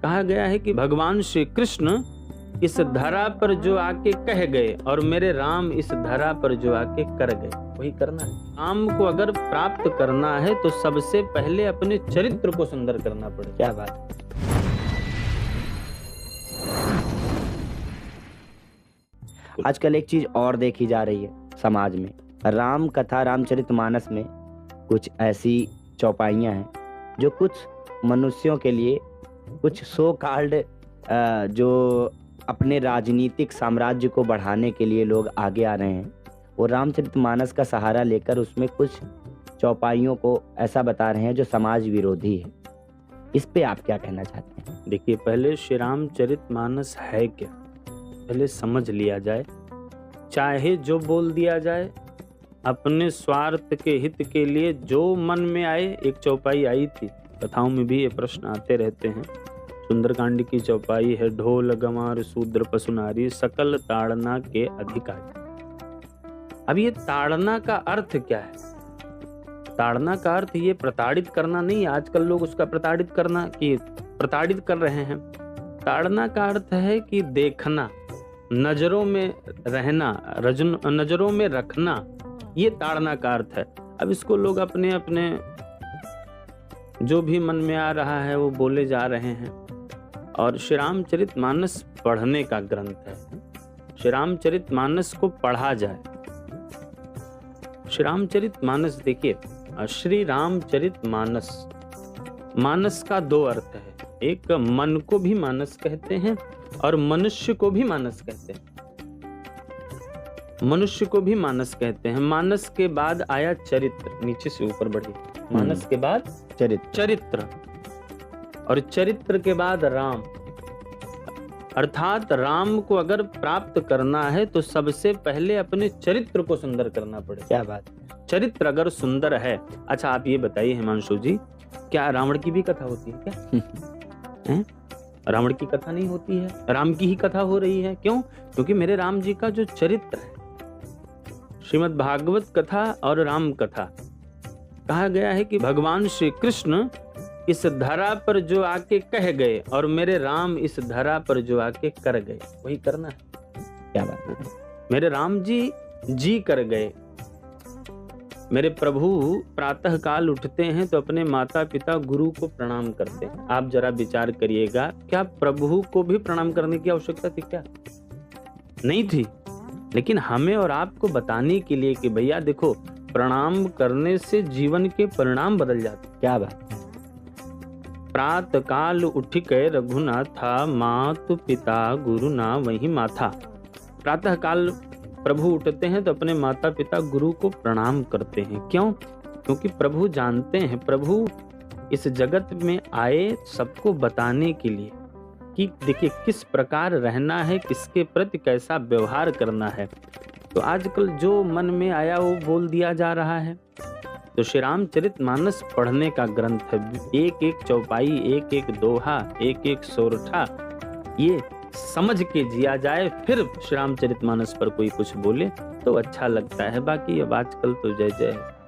कहा गया है कि भगवान श्री कृष्ण इस धरा पर जो आके कह गए और मेरे राम इस धरा पर जो आके कर गए, वही करना है। राम को अगर प्राप्त करना है तो सबसे पहले अपने चरित्र को सुंदर करना पड़ेगा। क्या बात। आजकल एक चीज और देखी जा रही है समाज में, राम कथा रामचरितमानस में कुछ ऐसी चौपाइयां हैं जो कुछ मनुष्यों के लिए, कुछ सो कॉल्ड जो अपने राजनीतिक साम्राज्य को बढ़ाने के लिए लोग आगे आ रहे हैं, वो रामचरितमानस का सहारा लेकर उसमें कुछ चौपाइयों को ऐसा बता रहे हैं जो समाज विरोधी है। इस पे आप क्या कहना चाहते हैं? देखिए, पहले श्री रामचरितमानस है क्या, पहले समझ लिया जाए। चाहे जो बोल दिया जाए, अपने स्वार्थ के हित के लिए जो मन में आए। एक चौपाई आई थी, कथाओं में भी ये प्रश्न आते रहते हैं। सुंदरकांड की चौपाई है, ढोल गंवार शूद्र पशु नारी सकल ताड़ना के अधिकारी। अब ये ताड़ना का अर्थ क्या है? ताड़ना का अर्थ ये प्रताड़ित करना नहीं। आजकल लोग उसका प्रताड़ित करना कि प्रताड़ित कर रहे हैं। ताड़ना का अर्थ है कि देखना, नजरों में रहना, नजरों में रखना, ये ताड़ना का अर्थ है। अब इसको लोग अपने अपने जो भी मन में आ रहा है वो बोले जा रहे हैं। और श्री रामचरितमानस पढ़ने का ग्रंथ है। श्री रामचरितमानस को पढ़ा जाए। श्री रामचरितमानस देखिए, श्री रामचरितमानस, मानस का दो अर्थ है। एक मन को भी मानस कहते हैं और मनुष्य को भी मानस कहते हैं। मनुष्य को भी मानस कहते हैं। मानस के बाद आया चरित्र, नीचे से ऊपर बढ़िए। मानस के बाद चरित्र और चरित्र के बाद राम। अर्थात राम को अगर प्राप्त करना है तो सबसे पहले अपने चरित्र को सुंदर करना पड़ेगा। क्या बात। चरित्र अगर सुंदर है। अच्छा, आप ये बताइए हिमांशु जी, क्या रावण की भी कथा होती है क्या? रावण की कथा नहीं होती है, राम की ही कथा हो रही है। क्यों? क्योंकि मेरे राम जी का जो चरित्र है, श्रीमद् भागवत कथा और राम कथा, कहा गया है कि भगवान श्री कृष्ण इस धरा पर जो आके कह गए और मेरे राम इस धरा पर जो आके कर गए, वही करना है। क्या बात है। मेरे राम जी कर गए। मेरे प्रभु प्रातः काल उठते हैं तो अपने माता पिता गुरु को प्रणाम करते हैं। आप जरा विचार करिएगा, क्या प्रभु को भी प्रणाम करने की आवश्यकता थी क्या? नहीं थी। लेकिन हमें और आपको बताने के लिए कि भैया देखो, प्रणाम करने से जीवन के परिणाम बदल जाते। क्या बात। प्रातः काल उठ के रघुनाथा, मातु पिता गुरु ना वही माथा। प्रातः काल प्रभु उठते हैं तो अपने माता पिता गुरु को प्रणाम करते हैं। क्यों? क्योंकि प्रभु जानते हैं, प्रभु इस जगत में आए सबको बताने के लिए कि देखिए किस प्रकार रहना है, किसके प्रति कैसा व्यवहार करना है। तो आजकल जो मन में आया वो बोल दिया जा रहा है। तो श्री रामचरितमानस पढ़ने का ग्रंथ है। एक एक चौपाई, एक एक दोहा, एक एक सोरठा, ये समझ के जिया जाए, फिर श्री रामचरितमानस पर कोई कुछ बोले तो अच्छा लगता है। बाकी अब आजकल तो जय जय है।